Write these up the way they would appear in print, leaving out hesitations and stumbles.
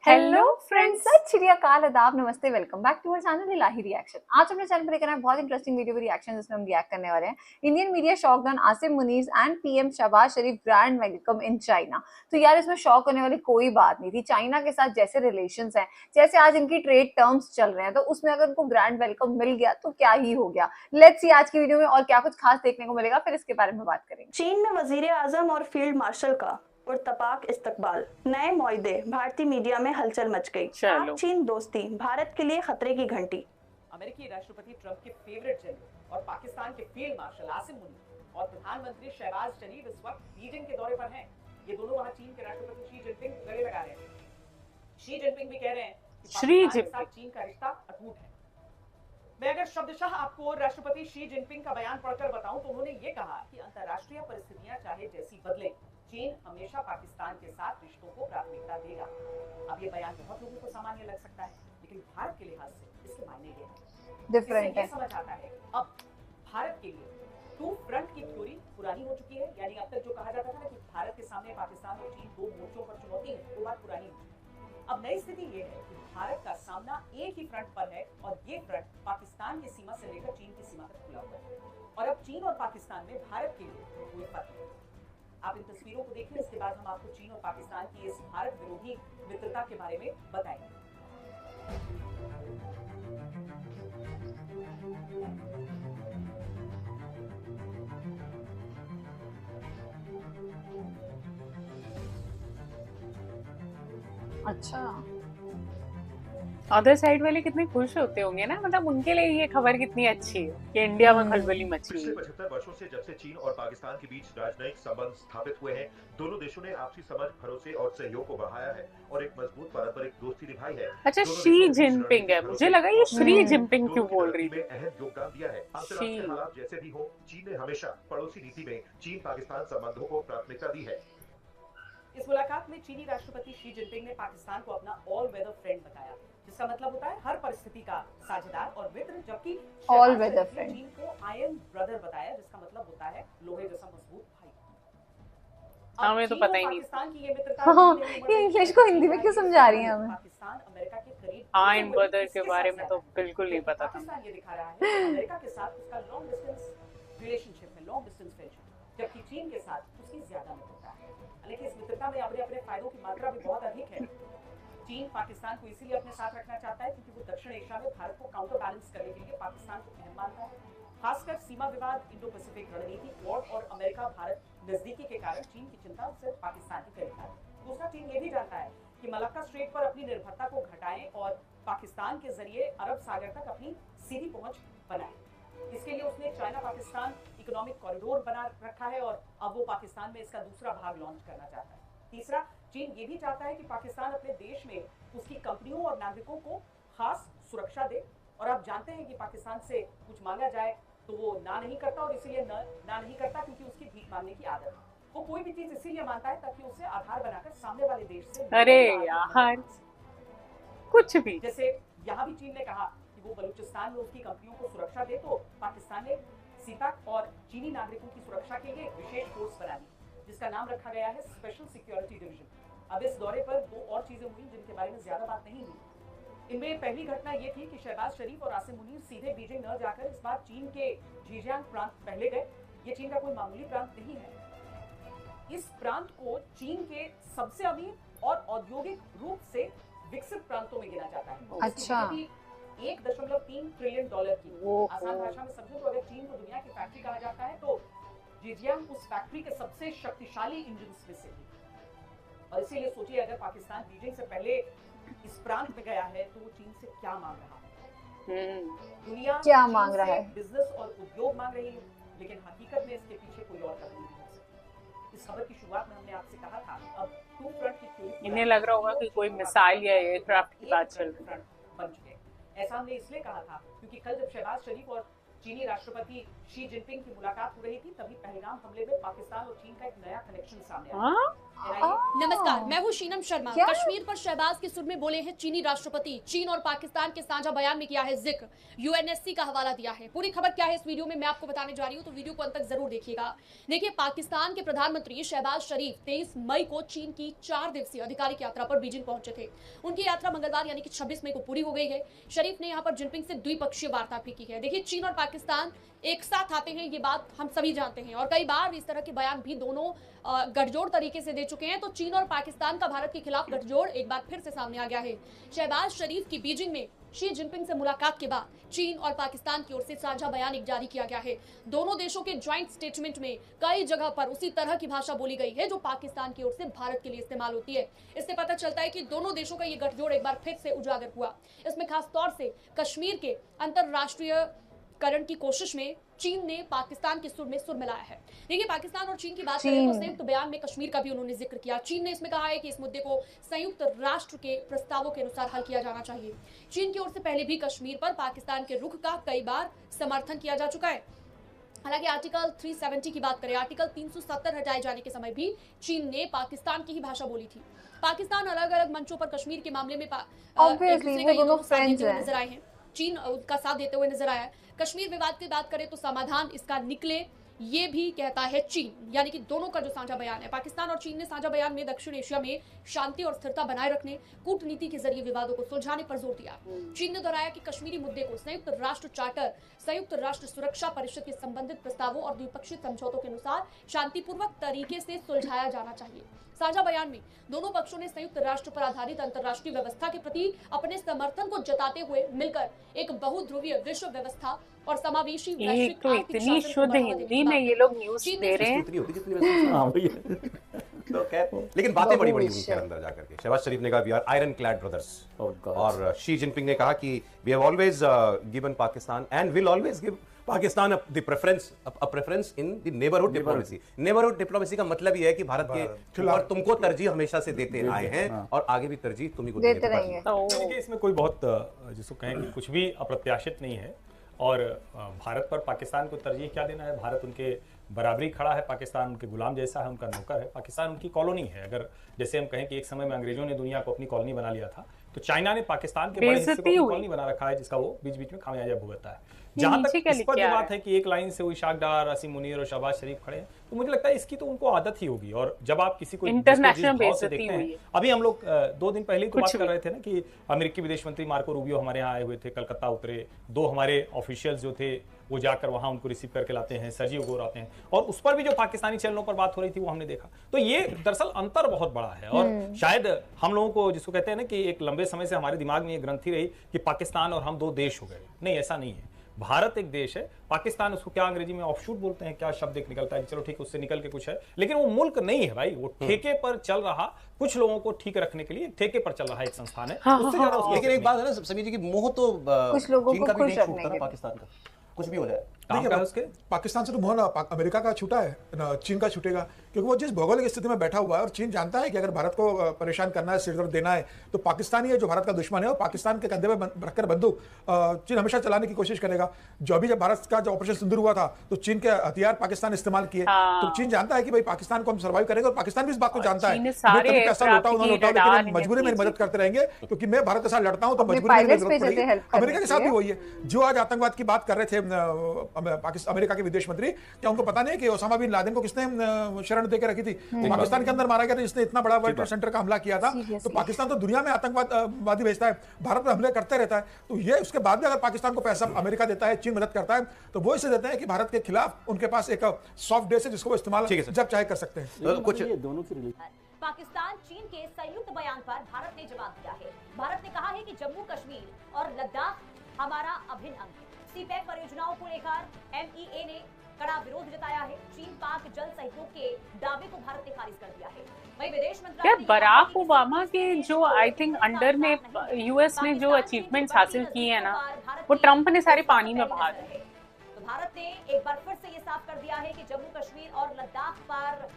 Hello friends, सत श्री अकाल, आदाब, नमस्ते, welcome back to our channel Ilahi reaction. आज अपने चैनल पर लेकर आए बहुत इंटरेस्टिंग वीडियो रिएक्शन जिसमें हम रिएक्ट करने वाले हैं Indian media shock on Asim Munir and PM Shahbaz Sharif grand welcome in China. तो यार इसमें शॉक होने वाली कोई बात नहीं थी। चाइना के साथ जैसे रिलेशंस हैं, जैसे आज इनकी ट्रेड टर्म्स चल रहे हैं, तो उसमें अगर उनको ग्रैंड वेलकम मिल गया तो क्या ही हो गया। लेट्स सी आज की वीडियो में और क्या कुछ खास देखने को मिलेगा, फिर इसके बारे में बात करेंगे। चीन में वजीर आजम और फील्ड मार्शल का पुरतपाक इस्तकबाल, नए मुआहदे, भारतीय मीडिया में हलचल मच गई। चलो। चीन दोस्ती, भारत के लिए खतरे की घंटी। अमेरिकी राष्ट्रपति ट्रंप के फेवरेट जनरल और पाकिस्तान के फील्ड मार्शल आसिम मुनीर और प्रधानमंत्री शहबाज शरीफ इस वक्त बीजिंग के दौरे पर हैं। ये दोनों वहां चीन के राष्ट्रपति शी जिनपिंग को गले लगा रहे हैं। शी जिनपिंग भी कह रहे हैं कि पाकिस्तान के साथ चीन का रिश्ता अटूट है। मैं अगर शब्दशः आपको राष्ट्रपति शी जिनपिंग का बयान पढ़कर बताऊं तो उन्होंने ये कहा कि अंतर्राष्ट्रीय परिस्थितियां चाहे जैसी बदले, चीन हमेशा पाकिस्तान के साथ रिश्तों को प्राथमिकता देगा। अब ये बयान बहुत लोगों को सामान्य लग सकता है, लेकिन भारत के लिहाज से इसके मायने ये हैं। डिफरेंट है। समझ आता है अब भारत के लिए टू फ्रंट की थ्योरी पुरानी हो चुकी है। यानी अब तक जो कहा जाता था ना कि भारत के सामने पाकिस्तान और चीन दो मोर्चों पर चुनौती है, वो बात पुरानी हो चुकी है। अब नई स्थिति ये है कि भारत का सामना एक ही फ्रंट पर है और ये फ्रंट पाकिस्तान की सीमा से लेकर चीन की सीमा तक खुला हुआ है। और अब चीन और पाकिस्तान में भारत के लिए कोई फर्क नहीं। आप इन तस्वीरों को देखिए, इसके बाद हम आपको चीन और पाकिस्तान की इस भारत विरोधी मित्रता के बारे में बताएंगे। अच्छा, अदर साइड वाले कितने खुश होते होंगे ना, मतलब उनके लिए ये खबर कितनी अच्छी है कि इंडिया में खलबली मची पिछले है। 75 वर्षों से जब से चीन और पाकिस्तान के बीच राजनयिक संबंध स्थापित हुए हैं, दोनों देशों ने आपसी समझ, भरोसे और सहयोग को बढ़ाया है और एक मजबूत पारंपरिक दोस्ती निभाई है। अच्छा, दोनों शी देशों के बीच जिनपिंग है, रणनीतिक मुझे भरोसे लगा ये और श्री सहयोग जिनपिंग दोनों क्यों की बोल तरक्की रही में अहम योगदान दिया है। अंतर्राष्ट्रीय हालात जैसे भी हो, चीन ने हमेशा पड़ोसी नीति में चीन पाकिस्तान संबंधों को प्राथमिकता दी है। इस मुलाकात में चीनी राष्ट्रपति शी जिनपिंग ने पाकिस्तान को अपना ऑल वेदर फ्रेंड बताया, जिसका मतलब होता है हर परिस्थिति का साझेदार और मित्र, जबकि ऑल वेदर फ्रेंड चीन को आयरन ब्रदर बताया, जिसका मतलब होता है लोहे जैसा मजबूत भाई। हमें तो पता ही नहीं। पाकिस्तान की ये मित्रता हाँ, ये इंग्लिश को हिंदी में क्यों समझा रही हैं हमें? पाकिस्तान अमेरिका के करीब आयरन ब्रदर के बारे में तो बिल्कुल नहीं पता था। पाकिस्तान ये दिखा रहा है कि अमेरिका के साथ उसका लॉन्ग डिस्टेंस रिलेशनशिप है, लॉन्ग डिस्टेंस फ्रेंडशिप, जबकि चीन के साथ उसकी ज्यादा मित्रता है। लेकिन इस मित्रता में अपने अपने फायदों की मात्रा भी बहुत अधिक है। चीन पाकिस्तान को इसीलिए अपने साथ रखना चाहता है क्योंकि वो दक्षिण एशिया में भारत को काउंटर बैलेंस करने के लिए पाकिस्तान को अहम मानता है। खासकर सीमा विवाद, इंडो पैसिफिक रणनीति, क्वाड और अमेरिका भारत नजदीकी के कारण चीन की चिंता सिर्फ पाकिस्तान की करीब है। दूसरा, चीन ये भी जानता है कि मलक्का स्ट्रेट पर अपनी निर्भरता को घटाएं और पाकिस्तान के जरिए अरब सागर तक अपनी सीधी पहुंच बनाए। इसके लिए उसने चाइना पाकिस्तान इकोनॉमिक कॉरिडोर बना रखा है और अब वो पाकिस्तान में इसका दूसरा भाग लॉन्च करना चाहता है। तीसरा, चीन ये भी चाहता है कि पाकिस्तान अपने देश में उसकी कंपनियों और नागरिकों को खास सुरक्षा दे। और आप जानते हैं कि पाकिस्तान से कुछ मांगा जाए तो वो ना नहीं करता, और इसीलिए ना नहीं करता क्योंकि उसकी भीख मांगने की आदत है। वो कोई भी चीज इसीलिए मानता है ताकि उसे आधार बनाकर सामने वाले देश से अरे यार, कुछ भी। जैसे यहाँ भी चीन ने कहा कि वो बलूचिस्तान में उसकी कंपनियों को सुरक्षा दे, तो पाकिस्तान ने सीताक और चीनी नागरिकों की सुरक्षा के लिए एक विशेष फोर्स बना ली, जिसका नाम रखा गया है स्पेशल सिक्योरिटी डिवीजन। अब इस दौरे पर दो और चीजें हुई जिनके बारे में ज्यादा बात नहीं हुई। इनमें पहली घटना ये थी कि शहबाज शरीफ और आसिम मुनीर सीधे बीजिंग न जाकर इस बार चीन के झीजियांग प्रांत पहले गए। ये चीन का कोई मामूली प्रांत नहीं है। इस प्रांत को चीन के सबसे अमीर और औद्योगिक रूप से विकसित प्रांतों में गिना जाता है। अच्छा, 1.3 ट्रिलियन डॉलर की। आसान भाषा में समझो तो अगर चीन को दुनिया की फैक्ट्री कहा जाता है तो जिजियांग उस फैक्ट्री के सबसे शक्तिशाली इंजन्स में से है। और इसीलिए सोचिए, अगर पाकिस्तान बीजिंग से पहले इस प्रांत में गया है तो वो चीन से क्या मांग रहा है? दुनिया क्या मांग रहा है? बिजनेस और उद्योग मांग रही है, लेकिन हकीकत में इसके पीछे कोई और कारण नहीं हो सकती। इस खबर की शुरुआत में हमने आपसे कहा था, अब टू फ्रंट की थ्योरी इन्हें लग रहा होगा कि कोई मिसाइल या एयरक्राफ्ट की बात चल रही है। बन चुके। ऐसा हमने इसलिए कहा था क्योंकि कल जब शहबाज शरीफ और चीनी राष्ट्रपति शी जिनपिंग की मुलाकात हो रही थी, तभी पहलगाम हमले में पाकिस्तान और चीन का एक नया कनेक्शन सामने आया। नमस्कार, मैं हूँ शीनम शर्मा। क्या? कश्मीर पर शहबाज के सुर में बोले हैं चीनी राष्ट्रपति। चीन और पाकिस्तान के साझा बयान में किया है जिक्र, यूएनएससी का हवाला दिया है। पूरी खबर क्या है इस वीडियो में मैं आपको बताने जा रही हूँ, तो वीडियो को अंत तक जरूर देखिएगा। देखिए, पाकिस्तान के प्रधानमंत्री शहबाज शरीफ 23 मई को चीन की 4 दिवसीय आधिकारिक यात्रा पर बीजिंग पहुंचे थे। उनकी यात्रा मंगलवार यानी कि 26 मई को पूरी हो गई है। शरीफ ने यहाँ पर जिनपिंग से द्विपक्षीय वार्ता भी की है। देखिए, चीन और पाकिस्तान एक साथ आते हैं, ये बात हम सभी जानते हैं, और कई बार इस तरह के बयान भी दोनों गठजोड़ तरीके से दे चुके हैं। तो चीन और पाकिस्तान का भारत के खिलाफ गठजोड़ एक बार फिर से सामने आ गया है। शहबाज शरीफ की बीजिंग में शी जिनपिंग से मुलाकात के बाद चीन और पाकिस्तान की ओर से साझा बयान एक जारी किया गया है। दोनों देशों के ज्वाइंट स्टेटमेंट में कई जगह पर उसी तरह की भाषा बोली गई है जो पाकिस्तान की ओर से भारत के लिए इस्तेमाल होती है। इससे पता चलता है कि दोनों देशों का ये गठजोड़ एक बार फिर से उजागर हुआ। इसमें खास तौर से कश्मीर के अंतरराष्ट्रीयकरण की कोशिश में चीन ने पाकिस्तान के सुर में सुर मिलाया है। देखिए, पाकिस्तान और चीन की बात करें तो संयुक्त बयान में कश्मीर का भी उन्होंने जिक्र किया। चीन ने इसमें कहा है कि इस मुद्दे को संयुक्त राष्ट्र के प्रस्तावों के अनुसार हल किया जाना चाहिए। चीन की ओर से पहले भी कश्मीर पर पाकिस्तान के रुख का कई बार समर्थन किया जा चुका है। हालांकि आर्टिकल 370 की बात करें, आर्टिकल 370 हटाए जाने के समय भी चीन ने पाकिस्तान की ही भाषा बोली थी। पाकिस्तान अलग अलग मंचों पर कश्मीर के मामले में एक दूसरे का साथ देते हुए नजर आए हैं। चीन उसका साथ देते हुए नजर आया है। कश्मीर विवाद की बात करें तो समाधान इसका निकले, ये भी कहता है चीन। यानी कि दोनों का जो साझा बयान है, पाकिस्तान और चीन ने साझा बयान में दक्षिण एशिया में शांति और स्थिरता बनाए रखने, कूटनीति के जरिए विवादों को सुलझाने पर जोर दिया। चीन ने दोहराया कि कश्मीरी मुद्दे को संयुक्त राष्ट्र चार्टर, संयुक्त राष्ट्र सुरक्षा परिषद के संबंधित प्रस्तावों और द्विपक्षीय समझौतों के अनुसार शांतिपूर्वक तरीके से सुलझाया जाना चाहिए। साझा बयान में दोनों पक्षों ने संयुक्त राष्ट्र पर आधारित अंतर्राष्ट्रीय व्यवस्था के प्रति अपने समर्थन को जताते हुए मिलकर एक बहुध्रुवीय विश्व व्यवस्था और समावेशी एक वैश्विक तो आर्थिक इतनी शासन को शुद्ध बढ़ावा हिंदी देने की में बात ये लोग न्यूज चीन दे रहे हैं। इतनी होती कितनी वैसे हाँ वही है। तो खैर, लेकिन बातें बड़ी बड़ी हुई खैर अंदर जाकर के। शहबाज शरीफ ने कहा we are iron clad brothers, और शी जिनपिंग ने कहा कि we have always given Pakistan and will always give Pakistan the preference in the neighbourhood diplomacy. Neighbourhood diplomacy का मतलब ये है कि भारत के ऊपर तुमको तरजीह हमेशा से देते आए हैं और आगे भी तरजीह तुम्ही को देते रहेंगे। देखिए, इसमें कोई बहुत जिसको कहें कि कुछ भी अप्रत्याशित नहीं है। और भारत पर पाकिस्तान को तरजीह क्या देना है? भारत उनके बराबरी खड़ा है, पाकिस्तान उनके गुलाम जैसा है, उनका नौकर है। पाकिस्तान उनकी कॉलोनी है। अगर जैसे हम कहें कि एक समय में अंग्रेजों ने दुनिया को अपनी कॉलोनी बना लिया था, तो चाइना ने पाकिस्तान के बड़े हिस्से को अपनी कॉलोनी बना रखा है, जिसका वो बीच बीच में खामियाजा भुगतता है। जहां तक इस पर जो बात है कि एक लाइन से वो इशाक डार, असीम मुनीर और शहबाज शरीफ खड़े हैं, तो मुझे लगता है इसकी तो उनको आदत ही होगी। और जब आप किसी को इंटरनेशनल बेस देखते हैं, अभी हम लोग 2 दिन पहले ही तो बात कर रहे थे ना कि अमेरिकी विदेश मंत्री मार्को रूबियो हमारे यहाँ आए हुए थे, कलकत्ता उतरे। 2 हमारे ऑफिशियल्स जो थे वो जाकर वहां उनको रिसीव करके लाते हैं, सर्जियो गोर आते हैं, और उस पर भी जो पाकिस्तानी चैनलों पर बात हो रही थी वो हमने देखा। तो ये दरअसल अंतर बहुत बड़ा है। और शायद हम लोगों को, जिसको कहते हैं ना कि एक लंबे समय से हमारे दिमाग में ये ग्रंथि रही कि पाकिस्तान और हम 2 देश हो गए। नहीं, ऐसा नहीं है। भारत एक देश है, पाकिस्तान उसको क्या अंग्रेजी में ऑफशूट बोलते हैं, क्या शब्द एक निकलता है, चलो ठीक है, उससे निकल के कुछ है, लेकिन वो मुल्क नहीं है भाई। वो ठेके पर चल रहा, कुछ लोगों को ठीक रखने के लिए ठेके पर चल रहा एक संस्थान है। उससे ज्यादा उसको लेकिन एक बात है ना समीर जी की, मोह तो कुछ लोगों चीन को का भी खुश नहीं छूटता रखने ना, के पाकिस्तान का कुछ भी हो जाए। उसके पाकिस्तान से तो मोह ना अमेरिका का छूटा है ना चीन का छूटेगा, क्योंकि वो जिस भौगोलिक स्थिति में बैठा हुआ है, और चीन जानता है कि अगर भारत को परेशान करना है, सिरदर्द देना है, तो पाकिस्तान ही है जो भारत का दुश्मन है, और पाकिस्तान के कंधे में रखकर बंदूक चीन हमेशा चलाने की कोशिश करेगा। जो अभी जब भारत का जो ऑपरेशन सिंदूर हुआ था, तो चीन के हथियार पाकिस्तान इस्तेमाल किए। तो चीन जानता है कि भाई पाकिस्तान को हम सर्वाइव करेंगे, और पाकिस्तान भी इस बात को जानता है। कैसा लौटा उन्होंने लौटा, लेकिन मजबूरी में मदद करते रहेंगे, क्योंकि मैं भारत के साथ लड़ता हूं तो मजबूरी में जरूरत पड़ेगी। अमेरिका के साथ भी वही है। जो आज आतंकवाद की बात कर रहे थे अमेरिका के विदेश मंत्री, क्या उनको पता नहीं कि ओसामा बिन लादेन को किसने शरण देकर रखी थी? पाकिस्तान के अंदर मारा गया था, जिसने इतना बड़ा वर्ल्ड ट्रेड सेंटर का हमला किया था। तो पाकिस्तान तो दुनिया में आतंकवादी भेजता है, भारत पर हमले करते रहता है। तो ये उसके बाद भी अगर पाकिस्तान को पैसा अमेरिका देता है, चीन मदद करता है, तो वो इसे देते हैं कि भारत के खिलाफ उनके पास एक सॉफ्ट बेस है जिसको वो इस्तेमाल जब चाहे कर सकते हैं। कुछ पाकिस्तान चीन के संयुक्त बयान पर भारत ने जवाब दिया है। भारत ने कहा है कि जम्मू कश्मीर और लद्दाख हमारा अभिन्न अंग है। सीपैक परियोजनाओं को लेकर एमईए ने कड़ा विरोध जताया है। चीन पाक जल सहयोग के दावे को भारत ने खारिज कर दिया है। वहीं विदेश मंत्रालय यार, बराक ओबामा के जो आई थिंक अंडर में यूएस ने जो अचीवमेंट्स हासिल किए हैं ना, वो ट्रंप ने सारे पानी में बहा दिए। तो भारत ने एक बार फिर से ये साफ कर दिया है कि जम्मू कश्मीर और लद्दाख पर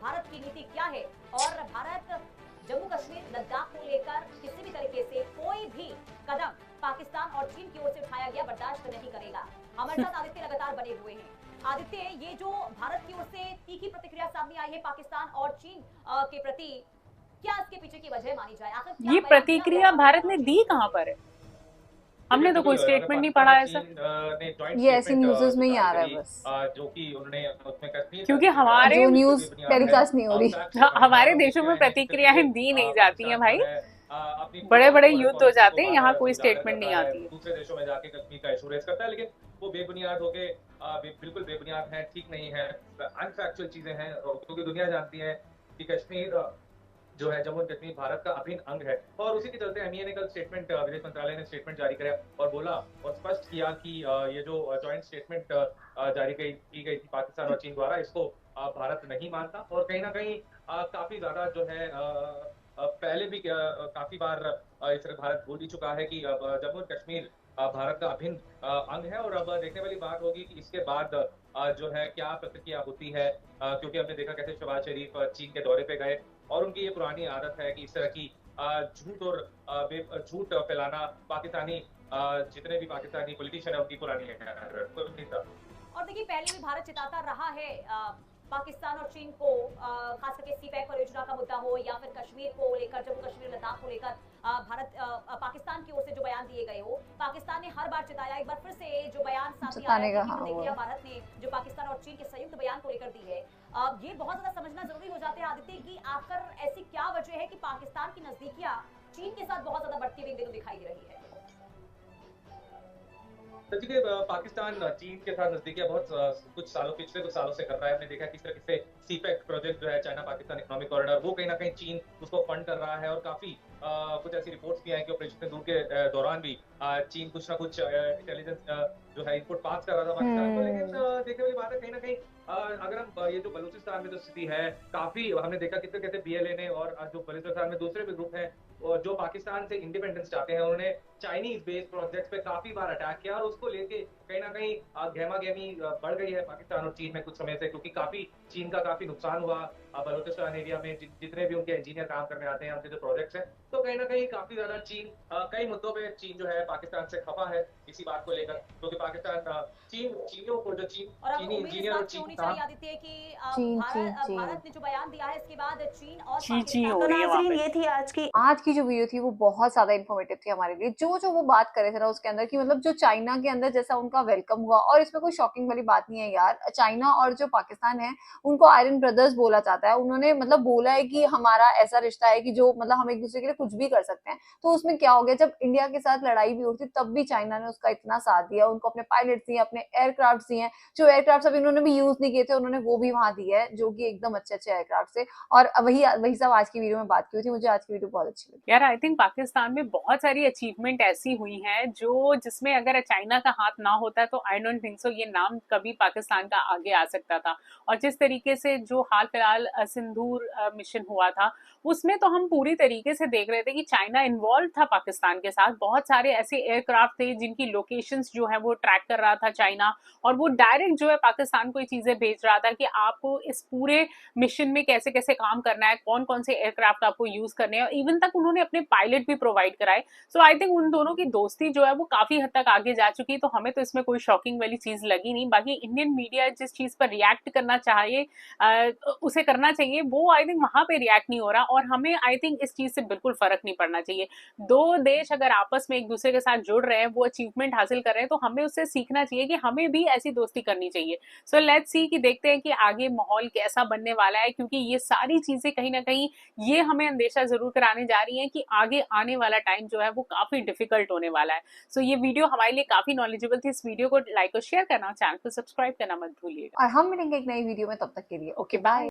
भारत की नीति क्या है, और भारत जम्मू कश्मीर लद्दाख को लेकर किसी भी तरीके से कोई भी कदम पाकिस्तान और चीन की ओर से उठाया गया बर्दाश्त नहीं करेगा। हमारे साथ आदित्य लगातार बने हुए हैं। आदित्य, ये जो भारत की ओर से तीखी प्रतिक्रिया साफ सामने आई है पाकिस्तान और चीन के प्रति, क्या इसके पीछे की वजह मानी जाए? आखिर क्या ये बयान दिया प्रतिक्रिया गया भारत ने दी कहाँ पर है? हमने तो कोई स्टेटमेंट नहीं पढ़ा ऐसा। ये ऐसी न्यूज़ में ही आ रहा है बस, जो कि उन्होंने उसमें कश्मीर क्योंकि हमारे जो न्यूज़ टेलीकास्ट नहीं हो रही। हमारे देशों में प्रतिक्रियाएं दी नहीं जाती हैं भाई, बड़े बड़े युद्ध हो जाते हैं, यहाँ कोई स्टेटमेंट नहीं आती है। दूसरे देशों में जाके कश्मीर का इशू रेज करता है, लेकिन वो बेबुनियाद होके बिल्कुल बेबुनियाद है, ठीक नहीं है, अनफैक्चुअल चीजें हैं, क्योंकि दुनिया जानती है कि कश्मीर जो है, जम्मू एंड कश्मीर भारत का अभिन्न अंग है। और उसी के चलते एमईए ने कल स्टेटमेंट, विदेश मंत्रालय ने स्टेटमेंट जारी किया और बोला और स्पष्ट किया कि ये जो जॉइंट स्टेटमेंट जारी की गई थी पाकिस्तान और चीन द्वारा, इसको भारत नहीं मानता। और कहीं ना कहीं काफी ज्यादा जो है पहले भी काफी बार इस तरह भारत बोल ही चुका है कि जम्मू एंड कश्मीर भारत का अभिन्न अंग है। और अब देखने वाली बात होगी कि इसके बाद जो है क्या प्रतिक्रिया होती है, क्योंकि हमने देखा कैसे शहबाज शरीफ चीन के दौरे पे गए और उनकी ये पुरानी आदत है कि इस तरह की झूठ और झूठ फैलाना पाकिस्तानी जितने भी पाकिस्तानी पॉलिटिशियन है उनकी पुरानी है। और देखिए, पहले भी भारत चिताता रहा है पाकिस्तान और चीन को, खास करके सीपैक परियोजना का मुद्दा हो या फिर कश्मीर को लेकर, जम्मू कश्मीर लद्दाख को लेकर भारत पाकिस्तान की ओर से जो बयान दिए गए हो, पाकिस्तान ने हर बार चिताया। एक बार फिर से जो बयान सामने आया है, देखिए भारत ने जो पाकिस्तान और चीन के संयुक्त बयान को लेकर दी है, ये बहुत ज्यादा समझना जरूरी हो जाता है आदित्य की आखिर ऐसी क्या वजह है कि पाकिस्तान की नजदीकियां चीन के साथ बहुत ज्यादा बढ़ती हुई इन दिनों दिखाई दे रही है। देखिए, पाकिस्तान चीन के साथ नजदीकियां पिछले कुछ सालों से कर रहा है। हमने देखा किस तरह से सीपैक प्रोजेक्ट जो है, चाइना पाकिस्तान इकोनॉमिक कॉरिडोर, वो कहीं ना कहीं चीन उसको फंड कर रहा है। और काफी कुछ ऐसी रिपोर्ट्स भी आई कि ऑपरेशन सिंदूर के दौरान भी चीन कुछ ना कुछ इंटेलिजेंस जो है इनपुट पास कर रहा था पाकिस्तान को। लेकिन देखने वाली बात है कहीं ना कहीं अगर हम ये जो बलूचिस्तान में जो स्थिति है, काफी हमने देखा कितने कहते बीएलए ने और जो बलूचिस्तान में दूसरे भी ग्रुप हैं जो पाकिस्तान से इंडिपेंडेंस चाहते हैं, उन्होंने चाइनीज बेस्ड प्रोजेक्ट्स पे काफी बार अटैक किया। और उसको लेके कहीं ना कहीं गहमा-गहमी बढ़ गई है पाकिस्तान और चीन में कुछ समय से, क्योंकि काफी चीन का काफी नुकसान हुआ बलूचिस्तान एरिया में। जितने भी उनके इंजीनियर काम करने आते हैं, उनके जो प्रोजेक्ट्स हैं, तो कहीं ना कहीं काफी ज्यादा चीन कई मुद्दों पे चीन जो है पाकिस्तान से खफा है इसी बात को लेकर, क्योंकि पाकिस्तान चीनियों को जो चीनी इंजीनियर और चीन आदित्य की भारत ने जो बयान दिया है, इसके बाद चीन और तो नाज़रीन, ये थी आज की जो वीडियो थी वो बहुत ज्यादा इन्फॉर्मेटिव थी हमारे लिए। जो वो बात करे थे ना उसके अंदर की, मतलब जो चाइना के अंदर जैसा उनका वेलकम हुआ, और इसमें कोई शॉकिंग वाली बात नहीं है यार। चाइना और जो पाकिस्तान है उनको आयरन ब्रदर्स बोला जाता है। उन्होंने मतलब बोला है कि हमारा ऐसा रिश्ता है कि जो मतलब हम एक दूसरे के लिए कुछ भी कर सकते हैं। तो उसमें क्या हो गया, जब इंडिया के साथ लड़ाई भी होती तब भी चाइना ने उसका इतना साथ दिया, उनको अपने पायलट दिए, अपने एयरक्राफ्ट दिए, जो एयरक्राफ्ट अभी इन्होंने भी यूज नहीं किए थे उन्होंने वो भी वहां दिए है, जो कि एकदम अच्छे एयरक्राफ्ट से। और वही सब आज की वीडियो में बात की हुई थी। मुझे आज की वीडियो बहुत अच्छी लगी यार। आई थिंक पाकिस्तान में बहुत सारी अचीवमेंट ऐसी हुई हैं जो जिसमें अगर चाइना का हाथ ना होता तो आई डोंट थिंक सो ये नाम कभी पाकिस्तान का आगे आ सकता था। और जिस तरीके से जो हाल फिलहाल सिंदूर मिशन हुआ था, उसमें तो हम पूरी तरीके से देख रहे थे कि चाइना इन्वॉल्व था पाकिस्तान के साथ। बहुत सारे ऐसे एयरक्राफ्ट थे जिनकी लोकेशंस जो है वो ट्रैक कर रहा था चाइना, और वो डायरेक्ट जो है पाकिस्तान को ये चीजें भेज रहा था कि आपको इस पूरे मिशन में कैसे कैसे काम करना है, कौन कौन से एयरक्राफ्ट आपको यूज करने हैं। इवन तक उन्होंने अपने पायलट भी प्रोवाइड कराए। सो आई थिंक उन दोनों की दोस्ती जो है वो काफी हद तक आगे जा चुकी है। तो हमें तो इसमें कोई शॉकिंग वाली चीज लगी नहीं। बाकी इंडियन मीडिया जिस चीज पर रिएक्ट करना चाहिए उसे करना चाहिए, वो आई थिंक वहां पे रिएक्ट नहीं हो रहा। और हमें आई थिंक इस चीज से बिल्कुल फर्क नहीं पड़ना चाहिए। दो देश अगर आपस में एक दूसरे के साथ जुड़ रहे हैं, वो अचीवमेंट हासिल कर रहे हैं, तो हमें उससे सीखना चाहिए कि हमें भी ऐसी दोस्ती करनी चाहिए। सो लेट्स सी कि देखते हैं कि आगे माहौल कैसा बनने वाला है, क्योंकि ये सारी चीजें कहीं ना कहीं ये हमें अंदेशा जरूर कराने जा रही हैं कि आगे आने वाला टाइम जो है वो काफी डिफिकल्ट होने वाला है। सो ये वीडियो हमारे लिए काफी नॉलेजेबल थी। इस वीडियो को लाइक और शेयर करना, चैनल को सब्सक्राइब करना मत भूलिएगा। और हम मिलेंगे एक नई वीडियो में, तब तक के लिए ओके बाय।